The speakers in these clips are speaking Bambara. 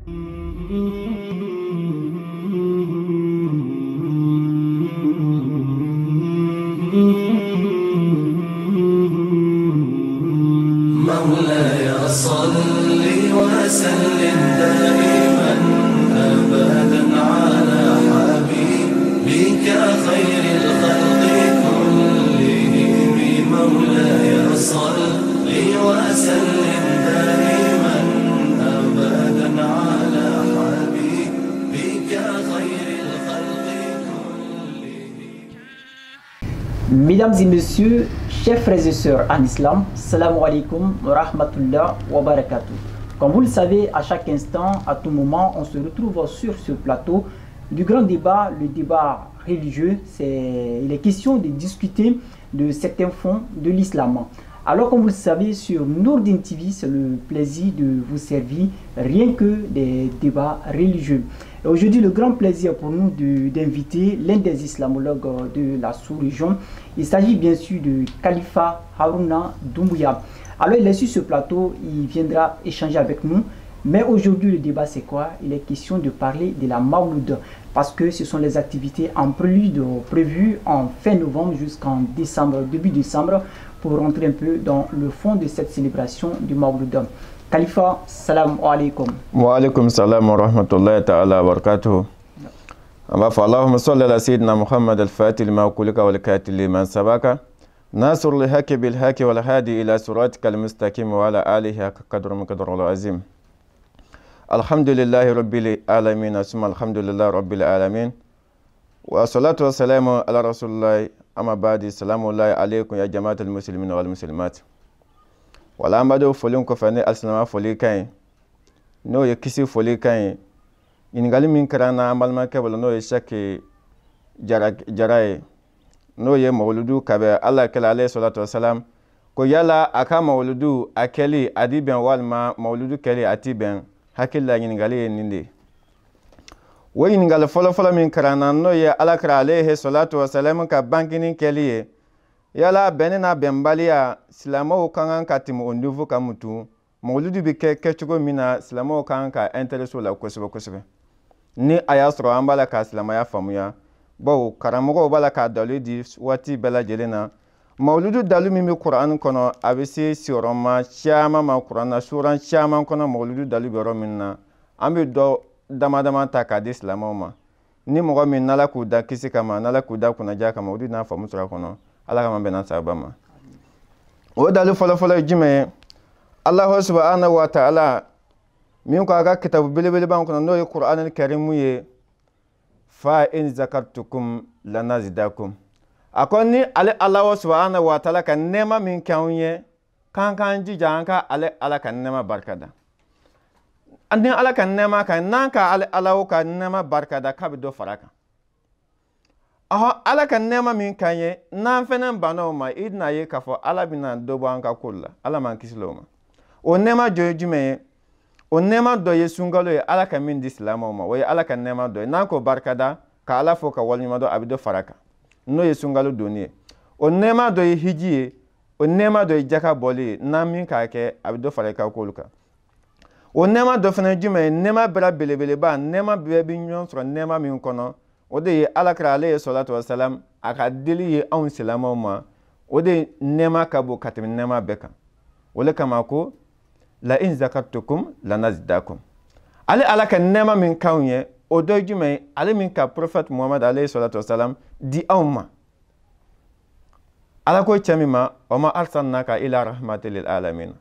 مولاي صل وسلم دائما أبدا على حبيبك خير الخلق كلهم. مولاي صل وسلم دائما أبدا على حبيبك خير الخلق كلهم. Mesdames et messieurs, chers frères et sœurs en islam, salam alaikum wa rahmatullah wa barakatuh. Comme vous le savez, à chaque instant, à tout moment, on se retrouve sur ce plateau du grand débat, le débat religieux. Il est question de discuter de certains fonds de l'islam. Alors, comme vous le savez, sur Nourdine TV, c'est le plaisir de vous servir rien que des débats religieux. Et aujourd'hui, le grand plaisir pour nous d'inviter l'un des islamologues de la sous-région. Il s'agit bien sûr de Khalifa Harouna Doumbouya. Alors, il est sur ce plateau, il viendra échanger avec nous. Mais aujourd'hui, le débat, c'est quoi? Il est question de parler de la Mawlud, parce que ce sont les activités en prélude prévues en fin novembre jusqu'en décembre, début décembre, pour rentrer un peu dans le fond de cette célébration du Mawlud. Khalifa, salam alaikum. Wa alaikum salam wa rahmatullahi ta'ala wa barakatuh. Allahumma salli ala sayyidina Muhammad al-Fatih lima kulika wal kati liman sabaka. Nasr lihaki bil haki wal hadi ila suratika al-mustaqim wa ala alihi haqqa qadru miqdaru al-azim. Alhamdulillahi rabbil alamin, asma alhamdulillahi rabbil alamin. Wa salatu wa salamu ala rasulillahi amma ba'di. Salamu alaykum ya jama'at al-muslimin wal muslimat. Wala amado folin ko fane alsalama foli kan no ye kisi foli kan ingali min karana amalma ke wala no ye shake jaraye no ye mawludu kabe Allah kala alayhi salatu wassalam ko yala aka mawludu akeli adiben walma mawludu keli atiben hakilla ingali ninde wo ingali folo min karana no ye Allah kala alayhi salatu wassalam ka bankinin keli yala benena bembalia silamo kangan katimu onduvu kamutu mawludu bi ke chugo mina silamo kangan ka intereso la kosebe ni ayasro ambala ka silama ya famuya bo karamogo bala ka dalidi wati bela jelena mawludu dalu mi Qur'an kono abisi sioroma chama ma Qur'an suran chama kono mawludu dalu bero minna ambi do dama ta ka silamo ma ni mogo min nala ku da kisi kama nala ku da kuna jaka mawludu na famu sura kono Allah kama bena sabama o dalu folo jime Allah subhanahu wa ta'ala min ko aga kitabu bilibili ban kono no Qur'an al-Karim ye fa in zakartukum lanazidakum akoni ale Allah subhanahu wa ta'ala kan nema min kawye kan ji janka ale ala kan nema barkada andin ala kan nema kan nanka ale Allah kan nema barkada kabido faraka ala kan nema min kanye nan fenen bano ma idna ye kafo ala bina dobo anka kulla ala man kisloma o nema jojume o nema do ye sungalo ye ala kan min dislamo ma way ala kan nema do nan ko barkada ka ala fo ka walnyima do abido faraka no ye sungalo doni o nema do ye hijiye o nema do ye jaka boli nan min ka ke abido faraka koluka o nema do fene jume nema bra belebele ba nema bebi nyon so nema min kono ode alakra alayhi salatu wassalam aka dili ye an silama ma ode nema kabo katim nema beka wala kama ko la in zakartukum lanazidakum ale alaka nema min kawye odo jume ale min ka prophet Muhammad alayhi salatu wassalam di awma alako chamima wama arsalnaka ila rahmatil lil alamin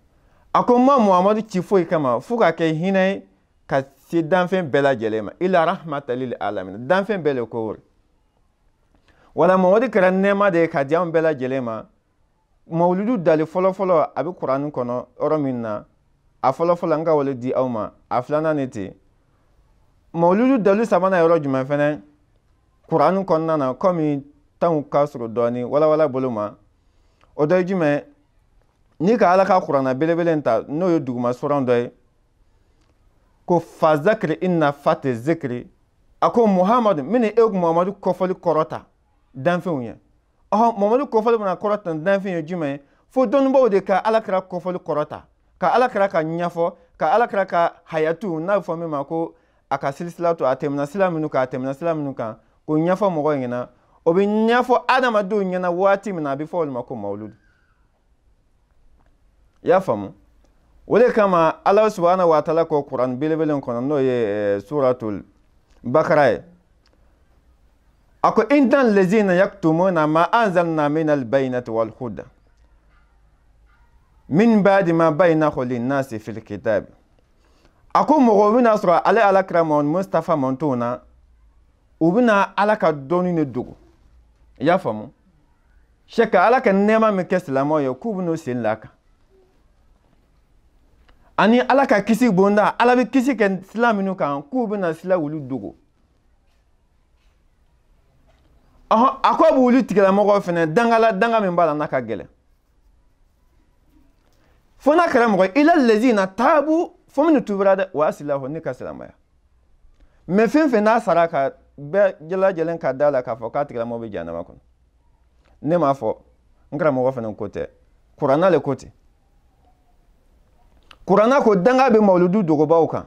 akoma Muhammad chifo kama fuka ke hinay ka si danfen bela jelema ila rahmatan lil alamin danfen bele ko wor wala mawdi karan nema de ka jam bela jelema mawludu dali folo abi Qur'an kono orominna a folo nga wala di awma aflana neti mawludu dalu sabana yoro juma fene Qur'an kono na komi tan kasro doni wala boluma odo jume ni ka alaka Qur'ana bele nta no yo duguma soran doy ko fa zakri inna fati zikri ako Muhammad mini Muhammad ko fali korota danfe unya Muhammad ko fali na korota danfe jume fo don bo de ka alakra ko fali korota ka alakra ka nyafo ka alakira ka hayatu n'a fɔ min ma ko a ka silsila to a tɛmɛna sila minnu kan a tɛmɛna sila minnu kan k'o ɲɛfɔ mɔgɔw ɲɛna o bɛ ɲɛfɔ adamadenw ɲɛna waati min na a bɛ fɔ olu ma ko mawludu i y'a faamu o de kama ala subhanahu wa ta'ala ko kuran belebele kɔnɔ n'o ye suratul bakara ye ako intan lezina yaktumuna ma anzalna min albayinati wal huda min ba'di ma bayyanahu linnasi fil kitab ako mɔgɔ bɛna sɔrɔ ale alakira Mustafa mantow na u bɛna ala ka dɔnni de dogo i y'a faamu sheka ala ka nɛɛma min kɛ silamɛw ye k'u bɛn'o sen la kan ani ala ka kisi bonda ala bɛ kisi kɛ sila minnu kan k'u bɛna sila wulu dogo a ko a bɛ wulu tigilamɔgɔw fɛnɛ danga min b'a la n'a ka gɛlɛn fo n'a kɛra mɔgɔ ila lezina taabu fo minnu tubira dɛ wa asilahu ne ka silamɛya mɛ fɛn fɛn n'a sara ka bɛɛ lajɛlen ka da la k'a fɔ k'a tigilamɔgɔ bɛ jahanama kɔnɔ ne m'a fɔ n karamɔgɔ fɛnɛ ko tɛ kuranna le ko ten kuranna ko danga bɛ mawludu dogobaw kan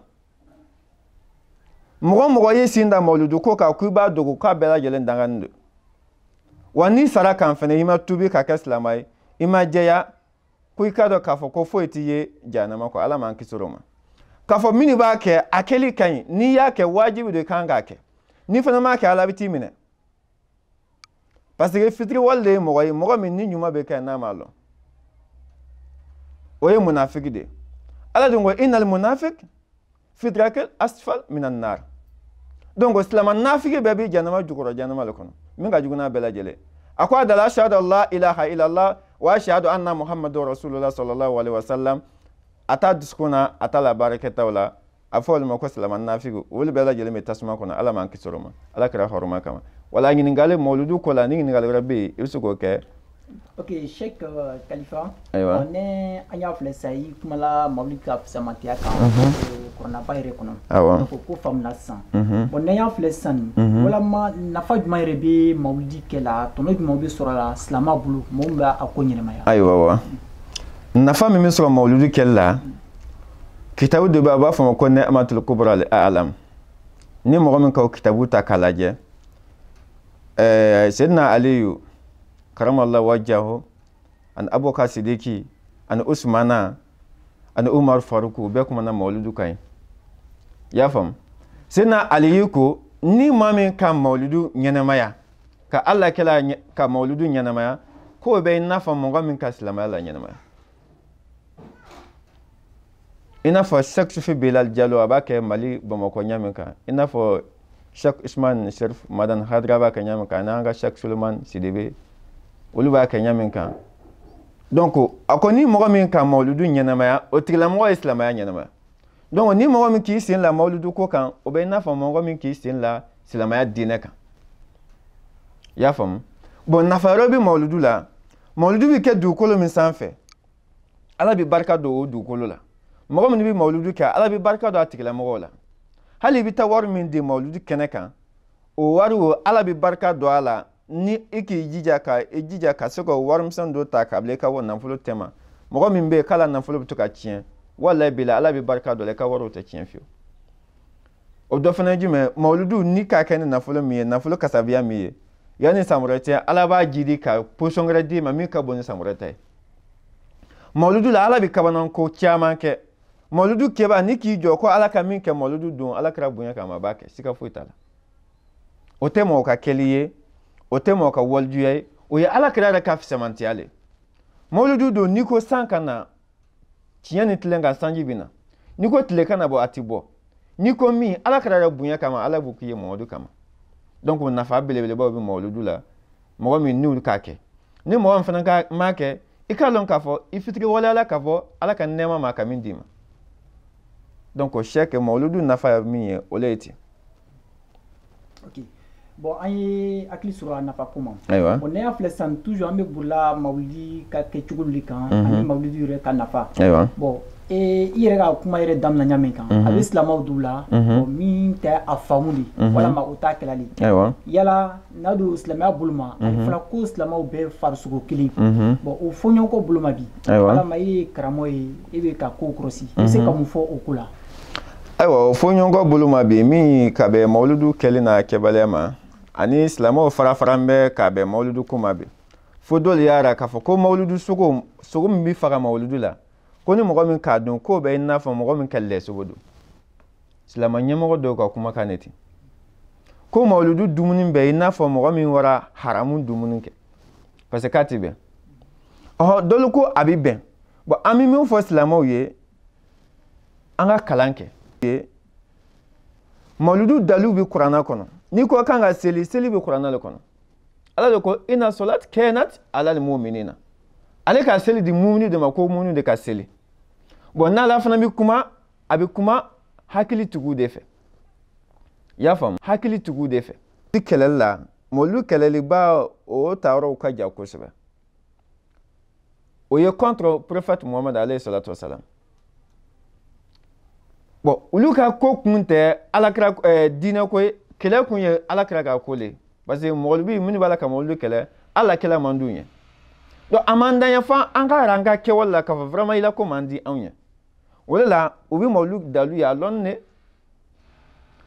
mɔgɔ ye sin da mawludu ko kan k'i b'a dogo k'a bɛɛ lajɛlen danganin don wa n'i sara kan fɛnɛ i ma tubi ka kɛ silamɛ ye i ma jɛya ko i k'a dɔn k'a fɔ ko foyi t'i ye jahanama kɔ ala m'an kisi o ma k'a fɔ minnu b'a kɛ a kɛli ka ɲi n'i y'a kɛ wajibi de kan k'a kɛ n'i fana m'a kɛ ala bɛ t'i minɛ parce que fitiri wale de ye mɔgɔ ye mɔgɔ min ni ɲuman bɛ kɛ n'a m'a lɔn o ye munafiki de ye ala dun ko innal munafik fi drakil asfal minan nar donc silamɛ nafiki bɛɛ bɛ jahanama jukɔrɔ jahanama le kɔnɔ min ka jugu n'a bɛɛ lajɛlen a ko a dala ashhadu an la ilaha illallah wa ashhadu anna muhammadu rasulullah sallallahu alaihi wasallam a t'a dusukun na a t'a la baarakɛtaw la a fɔ olu ma ko silamɛ nafiki olu bɛɛ lajɛlen bɛ tasuma kɔnɔ ala m'an kisi o ma ala kɛra hɔrɔma kama wala ɲininkali mawludu ko la ni ɲininkali wɛrɛ bɛ yen i bɛ se k'o kɛ. Ok, Cheikh Khalifa, Ayiwa. on est à Yafle Saï, comme la Mawlid Kaf Samatia, qu'on n'a pas réconnu. Donc, au femme la sang. On est à Yafle San. Voilà, n'a pas de maïrebi, Mawlid Kela, ton autre Mawlid sur la Slama Boulou, Momba à Konyemaya. Ayiwa. N'a pas mis sur Mawlid Kela. Kitabu de Baba, faut me connaître Amatul Kubra al-Alam. Ni Mohamed Kau Kitabu Takalaje. Sedna Aliyu. Karam Allah wajahu an Abubakar Siddiqi an Usmana an Umar Faruku be kuma na maulidu kai ya fam sai na aliyu ko ni mamin kan maulidu nyanamaya ka Allah kala ka maulidu nyanamaya ko be na fam mo min ka islam Allah nyanamaya ina fa shak fi Bilal Jallo abake Mali Bamako nyaminka ina fa shak Usman Sharif Madan Hadra ba ka nyaminka na ga shak Suleiman Sidibe olu b'a kɛ ɲamin kan donc a ko ni mɔgɔ min ka mawludu ɲɛnamaya o tigilamɔgɔ ye silamɛya ɲɛnamaya donc ni mɔgɔ min k'i sen la mawludu ko kan o bɛ i n'a fɔ mɔgɔ min k'i sen la silamɛya diinɛ kan i y'a faamu bon nafa wɛrɛ bɛ mawludu la mawludu bɛ kɛ dugukolo min sanfɛ ala bɛ barika don o dugukolo la mɔgɔ min bɛ mawludu kɛ ala bɛ barika don a tigilamɔgɔw la hali i bɛ taa wari min di mawludu kɛnɛ kan o wari o ala bɛ barika don a la ni i k'i jija ka se ka warimisɛn dɔ ta k'a bila i ka nafolo tema mɔgɔ min bɛ yen k'ala nafolo bɛ to ka tiɲɛ walahi bila ala bɛ barika dɔ la i ka wariw tɛ tiɲɛ fiyewu o dɔ fana ye jumɛn mawludu ni k'a kɛ ni nafolo min ye nafolo kasabiya min ye yanni san wɛrɛ cɛ ala b'a jidi ka position wɛrɛ d'i ma min ka bon ni san wɛrɛ ta ye mawludu la ala bɛ kabanako caman kɛ mawludu kɛba ni k'i jɔ ko ala ka min kɛ mawludu don ala kɛra bonya kama a b'a kɛ siga foyi t'a la o tɛ mɔgɔ ka kɛli ye o tɛ mɔgɔ ka walijuya ye o ye ala kɛra yɛrɛ ka fisamantiya le mawludu don n'i ko san ka na tiɲɛ ni tilen kan sanji bɛ na n'i ko tile ka na bɔ a ti bɔ n'i ko min ala kɛra yɛrɛ bonya kama ala b'o k'i ye mawludu kama donc nafa belebelebaw bɛ mawludu la mɔgɔ min n'olu k'a kɛ ni mɔgɔ min fana m'a kɛ i k'a lɔn k'a fɔ i fitiri waleyala k'a fɔ ala ka nɛɛma ma ka min d'i ma donc o Cheikh mawludu nafa ye min ye o le ye ten. Ok. Bon, on est à qui sur la nafa comment? On est à Flessan toujours on est pour la Mawlidi ka kechugul likan, on est Mawlidi re ka nafa. Bon, i yɛrɛ ka kuma yɛrɛ damina ɲa min kan a bɛ silamɛw du la min tɛ a faamu de walama u t'a kɛlɛ de yala n'a don silamɛya bolo ma a bɛ fɔla ko silamɛw bɛɛ farisogo kelen bon o fɔɲɔgɔnkɔ bolo ma bi walama i ye karamɔgɔ ye i bɛ ka kow kɔlɔsi i bɛ se ka mun fɔ o ko la. Ayiwa o fɔɲɔgɔnkɔ bolo ma bi min ka bɛn mawuludu kɛli n'a kɛbaliya ma ani silamɛw fara-fara bɛ ka bɛn mawuludu ko ma bi fo dɔw y'a ra k'a fɔ ko mawuludu sogo min bɛ faga mawuludu la ko ni mɔgɔ min k'a dɔn k'o bɛ i n'a fɔ mɔgɔ min kɛlɛ sogo don silamɛ ɲɛmɔgɔ dɔw ka kumakan ne ten ko mawuludu dumuni bɛ i n'a fɔ mɔgɔ min wɔra haramu dumuni kɛ parce que k'a ti bɛn dɔlu ko a bɛ bɛn bon an bɛ min fɔ silamɛw ye an ka kalan kɛ mawuludu dalilu bɛ kuranna kɔnɔ n'i ko kan ka seli bɛ kuranna le kɔnɔ ala de ko inna solat kanat alal mu'minina ale ka seli di mumini de ma ko mumini de ka seli bon n'ala fana bɛ kuma a bɛ kuma hakili tigiw de fɛ i y'a faamu hakili tigiw de fɛ kɛlɛli la mawuludu kɛlɛliba o taayɔrɔw ka jan kosɛbɛ o ye contre prophète Muhammad alayhi salatu wasalam bon olu ka ko kun tɛ alakira diinɛ ko ye kɛlɛ kun ye alakira ka ko le parce que mɔgɔlu minnu b'a la ka mɔgɔlu kɛlɛ ala kɛlɛ man d'u ye donc a man d'an ye fɔ an ka yɛrɛ an ka kɛwale la k'a fɔ vraiment i la ko man di anw ye o de la u bɛ mɔgɔlu dalu ye a lɔnni de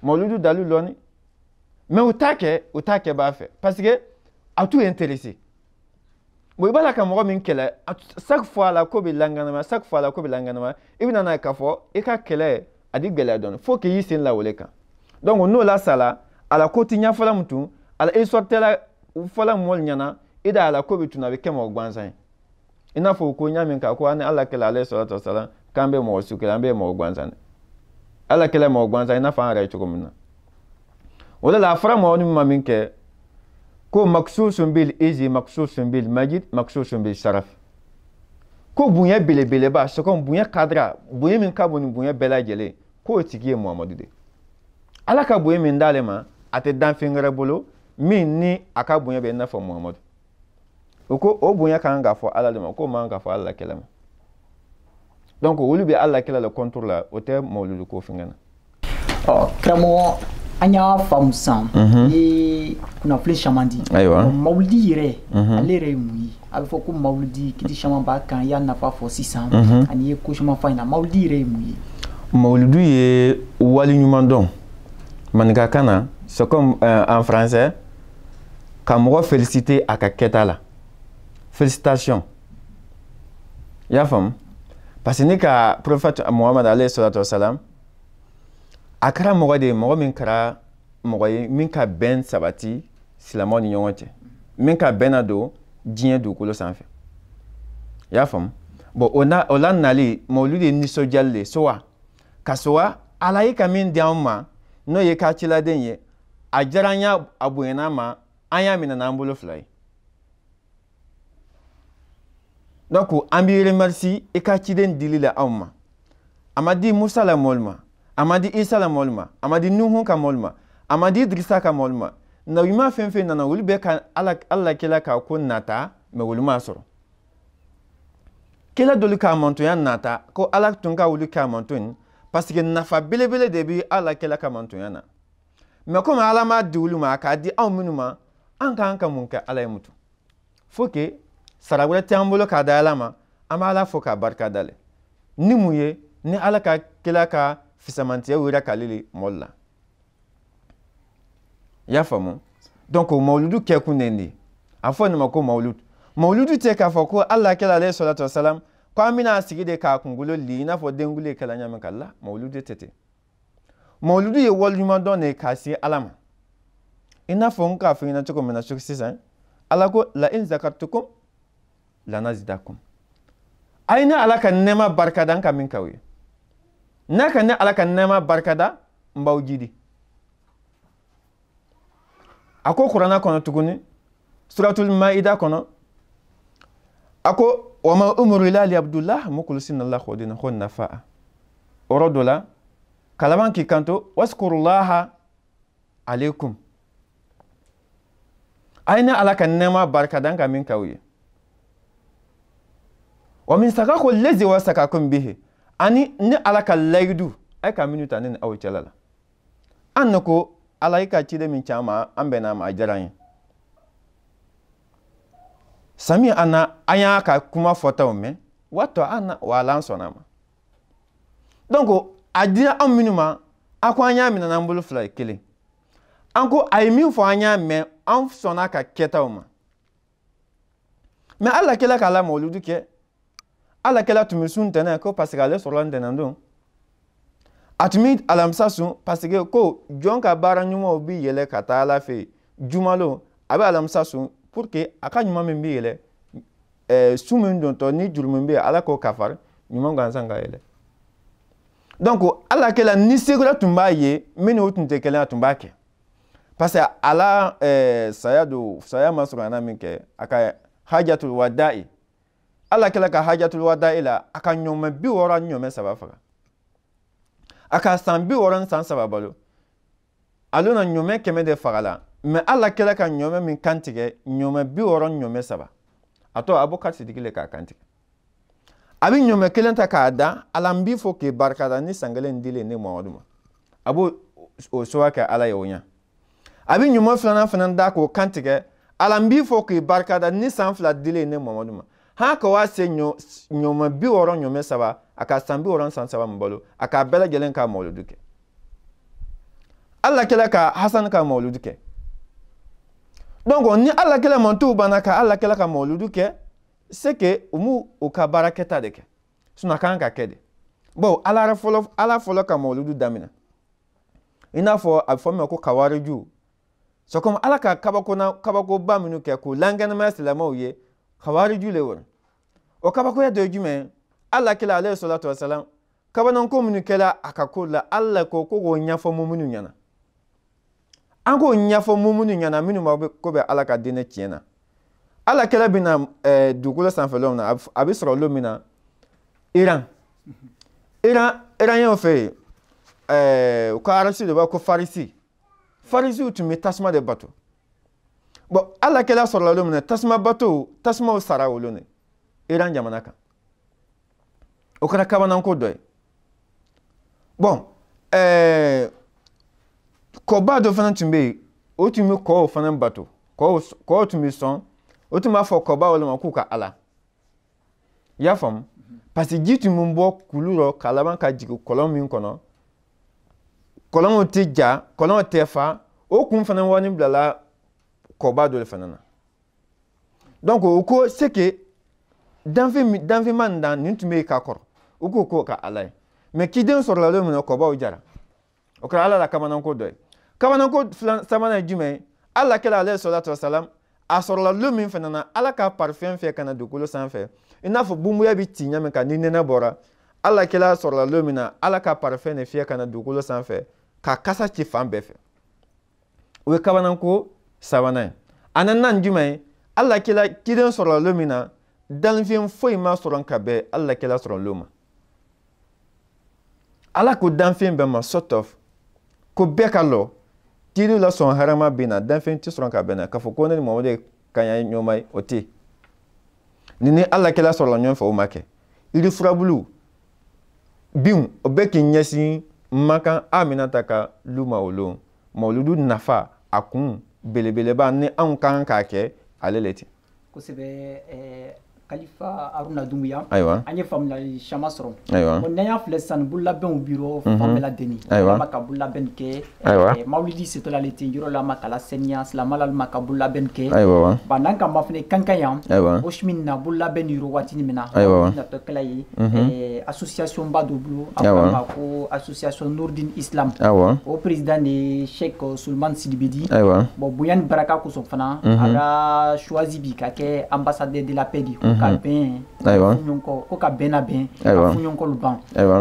mɔgɔlu dalu lɔnni mais u t'a kɛ b'a fɛ parce que a t'u intéressé bon i b'a la ka mɔgɔ min kɛlɛ chaque fois la ko bɛ langanama chaque fois la ko bɛ langanama i bɛ na n'a ye k'a fɔ i ka kɛlɛ a di gɛlɛya dɔɔni fo k'i sen lawale kan donc n'o la sala a la ko ti ɲɛfɔla mun tun a la histoire tɛla fɔla mɔgɔlu ɲɛna i da a la ko bɛ tun a bɛ kɛ mɔgɔ gansan ye i n'a fɔ ko ɲa min kan ko ani ala kɛlɛ alayhi salatu wasalam k'an bɛ mɔgɔ su kelen an bɛ mɔgɔ gansan de ala kɛlɛ mɔgɔ gansan i n'a fɔ an yɛrɛ ye cogo min na o de la a fɔra mɔgɔ min ma min kɛ ko maksusun bil izi maksusun bil majid maksusun bil sharaf ko bonya belebeleba c'est comme bonya kadra bonya min ka bon ni bonya bɛɛ lajɛlen k'o tigi ye Muhamadu de ala ka bonya min d'ale ma a tɛ dan fɛn wɛrɛ bolo min ni a ka bonya bɛ i n'a fɔ Muhamadu o ko o bonya kan ka fɔ ala de ma k'o man ka fɔ ala kɛlɛ ma donc olu bɛ ala kɛlɛ la contour la o tɛ mawuludu ko fɛngɛ na karamɔgɔ an y'a faamu sisan i kunnafoni caman di mawuludi yɛrɛ ale yɛrɛ ye mun ye a bɛ fɔ ko mawuludi kiti caman b'a kan i y'a nafa fɔ sisan ani ye ko caman fɔ in na mawuludi yɛrɛ ye mun ye mawuludu ye wali ɲuman dɔn maninkakan na c'est comme en français ka mɔgɔ féliciter a ka kɛta la félicitations i y'a faamu parce que ne ka prophète Muhammad alayhi salatu wasalam a kɛra mɔgɔ de ye mɔgɔ min kɛra mɔgɔ ye min ka bɛn sabati silamɛw ni ɲɔgɔn cɛ min ka bɛn na don diɲɛ dugukolo sanfɛ i y'a faamu bon o la nali mawuludu ye nisɔndiyali de so wa ka so wa ala ye ka min di anw ma n'o ye ka ciladen ye a diyara an ye a bonyana ma an y'a minɛ n'an bolo fila ye donc an b'i remercie i ka ciden dili la anw ma a ma di Musa la mɔlu ma a ma di Isa la mɔlu ma a ma di Nuhu ka mɔlu ma a ma di Idrisa ka mɔlu ma na ɲuman fɛn fɛn nana olu bɛ ka ala kɛla ka ko nata mais olu m'a sɔrɔ kɛla dɔlu k'a mantonya nata ko ala tun ka olu k'a manton parce que nafa belebele de bɛ ala kɛla ka mantonya na mais comme ala m'a di olu ma k'a di anw minnu ma an k'an ka mun kɛ ala ye mutu faut que sara wɛrɛ tɛ an bolo k'a da ala ma an b'a ala fo k'a barika dale ni mun ye ni ala ka kɛla ka fisamantiya wɛrɛ k'ale le mɔlu la i y'a faamu donc mawuludu kɛkun de ye a fɔ nin ma ko mawuludu tɛ k'a fɔ ko ala kɛla alayhi salatu wasalam ko an bɛna sigi de k'a kunkolo li i n'a fɔ denguli kɛla ɲamin ka la mawuludu tɛ ten mawuludu ye waliɲuman dɔn de k'a se ala ma i n'a fɔ n k'a fɔ ɲɛna cogo min na sisan ala ko la in zakartukum lanazidakum a ye ne ala ka nɛɛma barikada n ka min k'aw ye n'a ka ne ala ka nɛɛma barikada n b'aw jidi a ko kuranna kɔnɔ tuguni suratul maida kɔnɔ a ko wa ma umiru illa liya'budullah mukhlisina lahu dinahu hunafa'a o yɔrɔ dɔ la ka laban k'i kanto waskurullaha alaykum a ye ne ala ka nɛɛma barikada n ka min k'aw ye wa min sakakum lezi wasakakum bihi ani ni ala ka layidu ay ka minuta ni aw cɛla la an ko ala i ka ciden min caman an bɛnna ma a diyara an ye sami an y'a ka kuma fɔtaw mɛn wato an wa ala an sɔnna ma donc a dira an minnu ma a ko an y'a minɛ n'an bolo fila ye kelen an ko a ye min fɔ an y'a mɛn an sɔnna ka kɛtaw ma mais ala kɛla k'a la mawuludu kɛ ala kɛla tun bɛ sun tɛnɛ ko parce que ale sɔrɔla ntɛnɛn don a tun bɛ alamisa sun parce que ko jɔn ka baara ɲumanw bɛ yɛlɛ ka taa ala fɛ jumalo a bɛ alamisa sun pour que a ka ɲuman min bɛ yɛlɛ sun min dontɔ ni juru min bɛ yen ala k'o kafari ɲuman gansan ka yɛlɛ donc ala kɛla ni segura tun b'a ye minnu tun tɛ kelen a tun b'a kɛ parce que ala saya ma sɔrɔ ana min kɛ a ka hajatul wada'i ala kɛla ka hajatul wada'i la a ka ɲɔmɛ 60 ɲɔmɛ 3 faga a ka san 60 san 3 balo ale na ɲɔmɛ 100 de faga la mais ala kɛla ka ɲɔmɛ min kantigɛ ɲɔmɛ 60 ɲɔmɛ 3 a tɔ Abubakar Sidiki le k'a kantigɛ a bɛ ɲɔmɛ 1 ta k'a da ala n b'i fɔ k'i barikada ni san 1 dilen ne Mamadu ma a b'o o sowa kɛ ala ye o ɲa a bɛ ɲɔmɛ 2 fana da k'o kantigɛ ala n b'i fɔ k'i barikada ni san 2 dilen ne Mamadu ma ha ka wa se ɲɔmɛ 60 ɲɔmɛ 3 a ka san 60 san 3 min balo a ka bɛɛ lajɛlen ka mawuludu kɛ ala kɛla ka Hasan ka mawuludu kɛ donc ni ala kɛla man t'u banna ka ala kɛla ka mawuludu kɛ c'est que o ka baara kɛta de kɛ sinon a kan ka kɛ de bon ala fɔlɔ ka mawuludu daminɛ i n'a fɔ a bɛ fɔ min ma ko kawariju c'est comme ala ka kabakoba minnu kɛ k'o lankɛnɛmaya silamɛw ye kawariju le wɔrɔ o kabakoya dɔ ye jumɛn ala kɛla alayhi salatu wasalam kabananko minnu kɛla a ka ko la ala ko k'o ɲɛfɔ minnu ɲɛna an k'o ɲɛfɔ minnu ɲɛna minnu ma ko bɛ ala ka diinɛ tiɲɛ na ala kɛla bɛna dugukolo sanfɛlaw na a bɛ sɔrɔ don min na Iran y'o fɛ yen u ka arasi de b'a ko farisiw tun bɛ tasuma de bato bon ala kɛla sɔrɔla don min na tasumaw sara olu ne Iran jamana kan o kɛra kabananko dɔ ye bon kɔba dɔ fana tun bɛ yen o tun bɛ kɔw fana bato kɔw tun bɛ sɔn o tun b'a fɔ kɔba olu ma k'u ka ala i y'a faamu parce que ji tun bɛ bɔ kulu rɔ ka laban ka jigin kɔlɔn min kɔnɔ kɔlɔnw tɛ ja kɔlɔnw tɛ fa o kun fana wani bilala kɔba dɔ de fana na donc o ko c'est que danfɛnma nin dan nin tun bɛ yen k'a kɔrɔ o ko k'o ka ala ye mais kiden sɔrɔla don min na kɔbaw jara o kɛra ala la kabananko dɔ ye kabananko sabanan ye jumɛn ye ala kɛla alayhi salatu wasalam a sɔrɔla don min fana na ala ka parfɛn fɛ ka na dugukolo sanfɛ i n'a fɔ bunbuya bɛ ci ɲa min kan ni nɛnɛ bɔra ala kɛla sɔrɔla don min na ala ka parfɛn de fiyɛ ka na dugukolo sanfɛ ka kasa ci fan bɛɛ fɛ o ye kabananko sabanan ye a naaninan jumɛn ye ala kɛla kiden sɔrɔla don min na danfɛn foyi ma sɔrɔ ka bɛn ala kɛla sɔrɔ don ma ala ko danfɛn bɛɛ ma sort of ko bɛɛ ka lɔ kiri la sɔn harama bɛ na danfɛn tɛ sɔrɔ ka bɛn na k'a fɔ ko ne ni Mamadu ye kaɲa ɲɔgɔn ye o tɛ ni ala kɛla sɔrɔla ɲɔgɔn fɛ o ma kɛ yiri furabulu binw o bɛɛ k'i ɲɛsin Makan Aminata ka lu ma o don mawuludu nafa a kun belebeleba ni anw kan k'a kɛ ale le tɛ kosɛbɛ Khalifa Haruna Doumbouya an ye faamuyali caman sɔrɔ bon n'an y'a filɛ sisan bololabɛnw bi yɔrɔ fan bɛɛ lajɛlen ala ma ka bololabɛn kɛ mawulidi setɔla ale tɛ yɔrɔ la ma kala sɛniya silamɛla ma ka bololabɛn kɛ ba n'an ka ma fɛnɛ kankan yan o simin na bololabɛn yɔrɔ waatini min na natɔ kɛla ye association ba dɔ bolo a ko ma ko association Nourdine Islam o président de Cheikh Souleymane Sidibedi bon bonyani baraka kosɔn fana a ka choisi bi ka kɛ ambassadeur de la paix di ka bɛn ko ka bɛn na bɛn ka fuɲɔgɔnkɔlu ban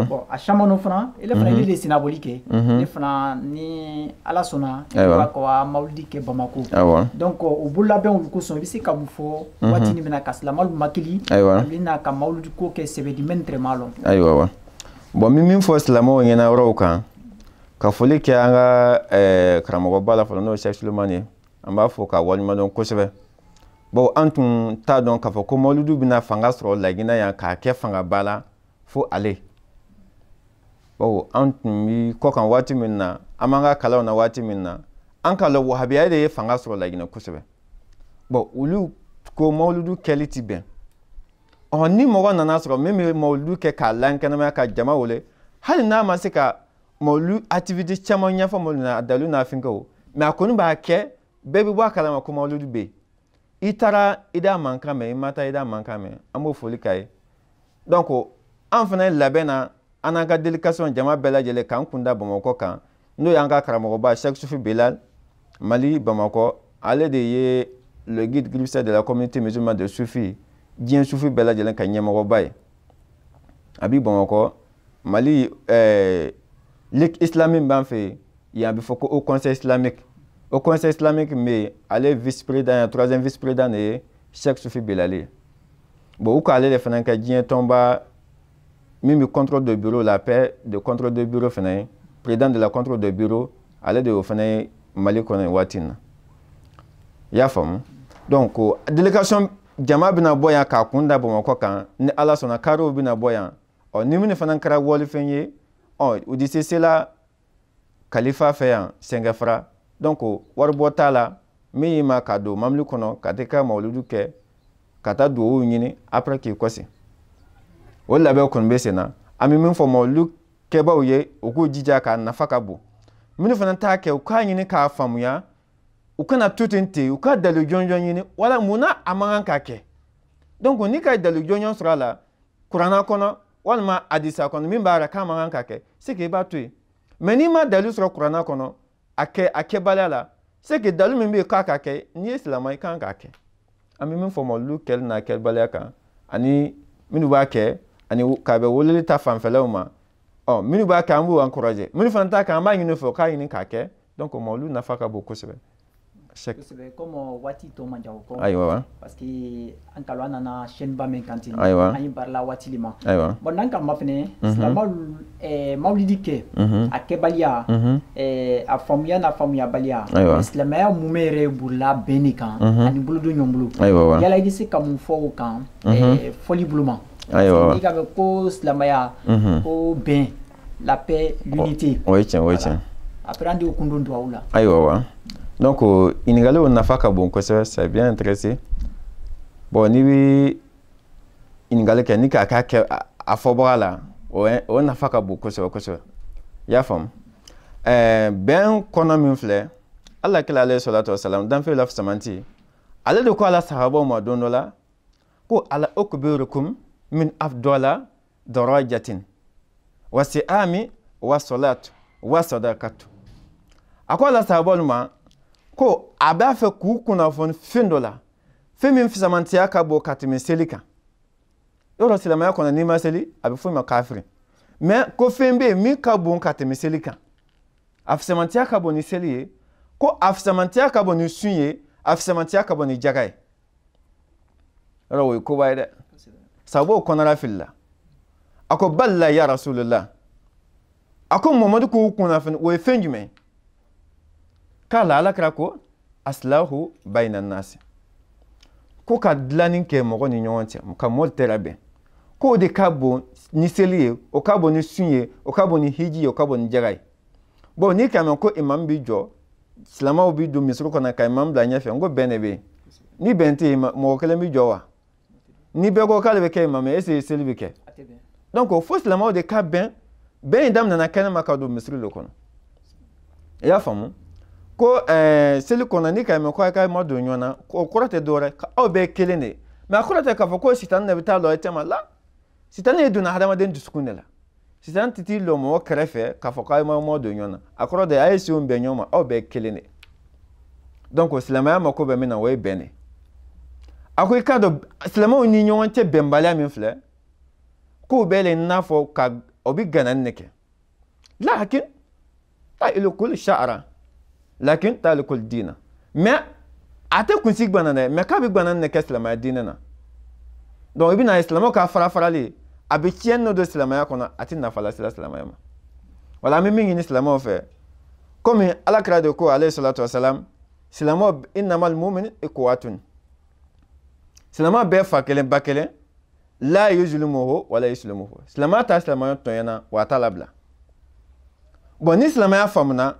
bon a caman fana ele fana ele de senabɔli kɛ ne fana ni ala sɔnna i b'a ko a mawulidi kɛ Bamako donc o bololabɛnw kosɔn i bɛ se ka mun fɔ waatini min na ka silamɛw makili ale n'a ka mawulidi ko kɛ sɛbɛdi mɛ tɛrɛ ma lɔn ayiwa bon min fɔ silamɛw ɲɛna yɔrɔw kan ka foli kɛ an ka karamɔgɔba la fɔlɔ n'o ye Cheikh Souleymane ye an b'a fɔ ka waleɲumandɔn kosɛbɛ bon an tun t'a dɔn k'a fɔ ko mawuludu bɛna fanga sɔrɔ Laginɛ yan k'a kɛ fangaba la fo ale bon an mi ko kan wati min na amanga kala na wati min na an kala wahabiya de fanga sɔrɔ Laginɛ kosɛbɛ bon olu ko mawludu kɛli ti bɛn ni mɔgɔ nana sɔrɔ min bɛ mawludu kɛ k'a lankɛnɛmaya ka jama wele hali n'a ma se ka mawludu activité caman ɲɛfɔ mawludu na a dalu n'a fɛn kɛ o mais a kɔni b'a kɛ bɛɛ bɛ bɔ a kalama ko mawludu bɛ yen i taara i da mankan mɛn i ma taa i da mankan mɛn an b'o foli k'a ye donc an fana labɛn na an n'an ka délégation jama bɛɛ lajɛlen k'an kun da Bamakɔ kan n'o y'an ka karamɔgɔba Cheikh Sufi Belal Mali Bamakɔ ale de ye le guide grévissaire de la communauté musulmane de Soufi diɲɛ Soufi bɛɛ lajɛlen ka ɲɛmɔgɔba ye a bi Bamakɔ Mali ligue islamique b'an fɛ yen a bɛ fɔ ko au conseil islamique mais ale vice-président troisième vice-président de ye Cheikh Sufi Belal bon u k'ale de fana ka diɲɛ tɔnba min bɛ contrôle de bureau la paix de contrôle de bureau fana président de la contrôle de bureau ale de y'o fana ye Mali kɔnɔ waati in na i y'a faamu donc délégation jama bɛna bɔ yan k'a kun da Bamakɔ kan ni Ala sɔnna kariw bɛna bɔ yan ni min fana kɛra wɔlifɛn ye u di se la kalifa fɛ yan Sɛngɛfara donc waribɔ t'a la min y'i ma ka don mamili kɔnɔ ka t'i ka mawludu kɛ ka taa duwawu ɲini après k'i kɔsi o labɛn kɔni bɛ sen na an bɛ min fɔ mawludu kɛbaaw ye u k'u jija k'a nafa ka bon minnu fana t'a kɛ u k'a ɲini k'a faamuya u kana to ten u ka dalilu jɔnjɔn ɲini wala munna a man kan ka kɛ donc n'i ka dalilu jɔnjɔn sɔrɔ a la kuranna kɔnɔ walima hadisa kɔnɔ min b'a la k'a man kan ka kɛ c'est que i b'a to yen mais n'i ma dalilu sɔrɔ kuranna kɔnɔ a kɛbaliya la c'est que dalilu min bɛ yen k'a ka kɛ n'i ye silamɛ i kan k'a kɛ an bɛ min fɔ mawludu kɛli n'a kɛbaliya kan ani minnu b'a kɛ ani k'a bɛ weleli ta fanfɛlaw ma minnu b'a kɛ an b'u encourager minnu fana t'a kɛ an b'a ɲini u fɛ u k'a ɲini k'a kɛ donc mawludu nafa ka bon kosɛbɛ. Comme wati to manjaw ko ayiwa parce que an kalo nana chaîne ba men kanti ayiwa an barla wati lima ayiwa bon nan kam mafene mawlidi ke a kebaliya a famuya na famuya baliya islamaya mumere burla benikan ani buludo nyombulu yala idi se kam fo kan foli buluma ayiwa ni ka ko islamaya ko ben la paix l'unité oui tiens après andi o kundon do awula ayiwa donc ɲininkaliw nafa ka bon kosɛbɛ c'est bien intéressé bon ni bɛ ɲininkali kɛ ni k'a kɛ a fɔbaga la o nafa ka bon kosɛbɛ i y'a faamu bɛn kɔnɔ min filɛ Ala kira alayhi salatu wasalam danfɛ la samanti ale de ko ala sahabaw ma don dɔ la ko ala ukbirukum min afdala darajatin wa si'ami wa salatu wa sadaqatu a ko ala sahabaw ma ko a b'a fɛ k'u kunnafoni fɛn dɔ la fɛn min fisamantiya ka bon ka tɛmɛ seli kan yɔrɔ silamɛya kɔnɔ n'i ma seli a bɛ fɔ i ma kafiri mais ko fɛn bɛ yen min ka bon ka tɛmɛ seli kan a fisamantiya ka bon ni seli ye ko a fisamantiya ka bon ni sun ye a fisamantiya ka bon ni jaga ye yɔrɔ o ye koba ye dɛ sabu o kɔnɔra fili la a ko balila ya rasulillah a ko mamadu k'u kunnafoni o ye fɛn jumɛn k'ala ala kira ko aslahu bayna nasi ko ka dilanni kɛ mɔgɔ ni ɲɔgɔn cɛ ka mɔli tɛra bɛn ko o de ka bon ni seli ye o ka bon ni sun ye o ka bon ni hiji ye o ka bon ni jaga ye bon n'i k'a mɛn ko imam bi jɔ silamɛw bi don misiri kɔnɔ ka imam bila ɲɛfɛ n ko bɛn de bɛ yen ni bɛn tɛ yen mɔgɔ kelen bi jɔ wa ni bɛɛ ko k'ale bɛ kɛ imam ye est-ce que seli bɛ kɛ donc fo silamɛw de ka bɛn in daminɛna kɛnɛma ka don misiri de kɔnɔ i y'a faamu ko seli kɔnɔ ni ka mɛn ko a ka ma don ɲɔgɔn na o kɔrɔ tɛ dɔwɛrɛ aw bɛɛ kelen de mais a kɔrɔ tɛ k'a fɔ ko sitanɛ de bɛ taa lɔ cɛ ma la sitanɛ ye donna hadamaden dusukun de la sitanɛ tɛ t'i lɔ mɔgɔ kɛrɛfɛ k'a fɔ k'aw ma don ɲɔgɔn na a kɔrɔ de a ye senw bɛn ɲɔgɔn ma aw bɛɛ kelen de donc silamɛya mako bɛ min na o ye bɛn de a ko i k'a dɔn silamɛw ni ɲɔgɔn cɛ bɛnbaliya min filɛ k'o bɛɛ le n'a fɔ ka o bɛ ganani de kɛ lakin ta ilukul sha'ara lakin talikul dina mais a tɛ kunsigi gbanan dɛ mais k'a bɛ gbanan de kɛ silamɛya diinɛ na donc i bɛna ye silamɛw ka fara-farali a bɛ tiɲɛni dɔ don silamɛya kɔnɔ a tɛ nafa lase silamɛya ma wala an bɛ min ɲini silamɛw fɛ komi alakira de ko alayhi salatu wasalam silamɛw innamal mu'min ikhwatun silamɛw bɛɛ fa kelen ba kelen la yuzlimuhu wala yuslimuhu silamɛya t'a silamɛya tɔɲɔna wa a t'a labila bon ni silamɛya faamuna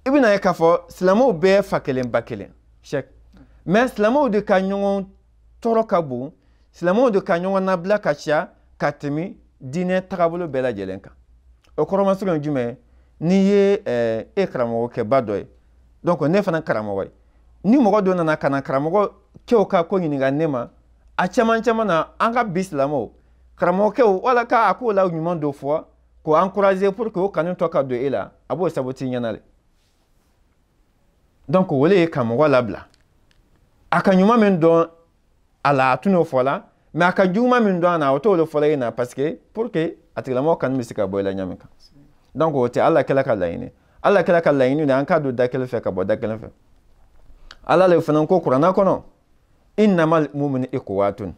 i bɛna ye k'a fɔ silamɛw bɛɛ fa kelen ba kelen check mais silamɛw de ka ɲɔgɔn tɔɔrɔ ka bon silamɛw de ka ɲɔgɔn nabila ka ca ka tɛmɛ diinɛ tagabolo bɛɛ lajɛlen kan o kɔrɔmasigi ye jumɛn n'i ye e karamɔgɔkɛba dɔ ye donc ne fana karamɔgɔ ye ni mɔgɔ dɔ nana ka na karamɔgɔ kɛw ka ko ɲininka ne ma a caman caman na an ka bi silamɛw karamɔgɔkɛw wala k'a k'o la ɲuman dɔ fɔ k'o encourager pour que o kanu tɔ ka don e la a b'o sabuti ɲɛna le donc o le ye karamɔgɔ labila a ka ɲuman min dɔn a la a tun y'o fɔ la mais a ka juguman min dɔn a na o t'o le fɔla e na parce que pour que a tigilamɔgɔ kanu bɛ se ka bɔ i la ɲa min kan donc o tɛ ala kɛla ka laɲini ala kɛla ka laɲini de an k'a don da kelen fɛ ka bɔ da kelen fɛ ala le fana ko kuranna kɔnɔ innamal mu'minu ikhwatun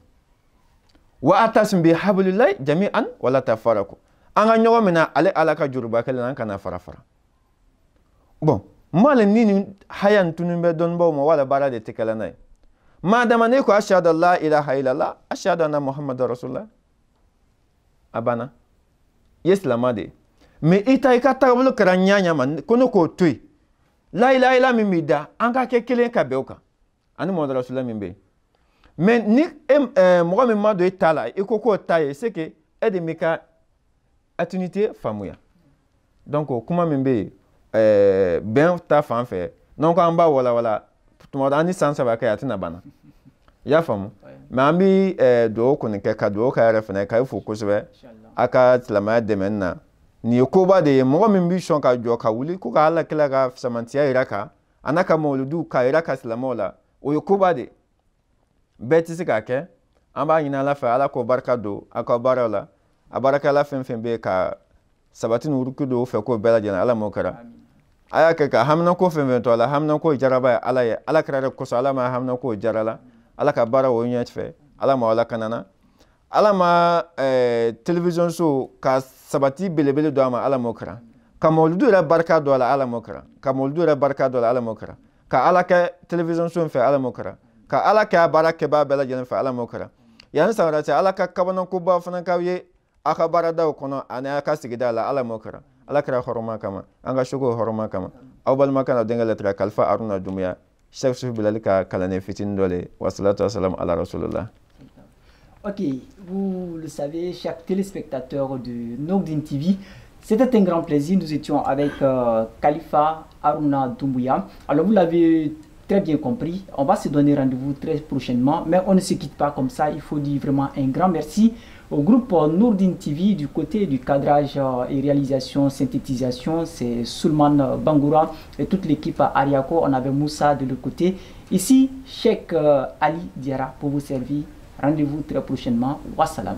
wa atasim bi hablillahi jami'an wala tafarraqu an ka ɲɔgɔn minɛ ale ala ka juruba kelen an kana fara fara bon mali ni haya tunu bɛ dɔnnibaw ma wala baara de tɛ kɛla n'a ye madama ne ko ashhadu an la ilaha illallah ashhadu anna muhammadar rasulullah a banna ye silama de ye mais i ta i ka tagabolo kɛra ɲaɲa ma ko ne k'o to yen la ilaha illallah min b'i da an ka kɛ kelen ka bɛn o kan ani muhammadar rasulullah min bɛ yen mais ni mɔgɔ min ma don i ta la i ko k'o ta ye c'est que e de m'i ka affinité faamuya donc o kuma min bɛ yen bɛn ta fan fɛ donc an b'a walawala tuma dɔ an ni san saba kɛ a tɛna banna i y'a faamu mais an bɛ dugawu kɔni kɛ ka dugawu kɛ yɛrɛ fana k'a fo kosɛbɛ a ka silamɛya dɛmɛni na nin ye koba de ye mɔgɔ min bɛ sɔn ka jɔ ka wuli ko ka ala kɛla ka samantiya yira kan a n'a ka mawuludu k'a yira ka silamɛw la o ye koba de ye bɛɛ tɛ se k'a kɛ an b'a ɲini ala fɛ ala k'o barika don a ka baaraw la a baarakɛla fɛn fɛn bɛ yen ka sabati ni uruku don o fɛ k'o bɛɛ lajɛlen ala m'o kɛra a y'a kɛ ka haminako fɛn fɛn to a la haminako jaraba ye ala ye ala kɛra de kosɔn ala ma haminako jara la ala ka baara o ɲɛ fɛ ala ma ala kanana ala ma télévision so ka sabati belebele do a ma ala m'o kɛra ka mawuludu yɛrɛ barika do a la ala m'o kɛra ka mawuludu yɛrɛ barika do a la ala m'o kɛra ka ala kɛ télévision so fɛ ala m'o kɛra ka ala kɛ a baara kɛbaa bɛɛ lajɛlen fɛ ala m'o kɛra yanni san wɛrɛ cɛ ala ka kabanakoba fana k'aw ye a ka baaradaw kɔnɔ ani a ka sigida la ala m'o kɛra ala kɛra hɔrɔma kama an ka sogo hɔrɔma kama aw balimakɛ na denkɛ lɛtɛrɛ kalifa aruna dumuya chef sufi bilali ka kalanden fitinin dɔ le wasalatu wasalam ala rasulillah. Ok, vous le savez, chers téléspectateurs de Nordin TV, c'était un grand plaisir. Nous étions avec Khalifa Aruna Doumbouya. Alors, vous l'avez très bien compris. On va se donner rendez-vous très prochainement, mais on ne se quitte pas comme ça. Il faut dire vraiment un grand merci au groupe Nordin TV du côté du cadrage et réalisation, synthétisation. C'est Soulman Bangoura et toute l'équipe Ariako. On avait Moussa de l'autre côté. Ici, Cheikh Ali Diara pour vous servir. Rendez-vous très prochainement. Wassalam.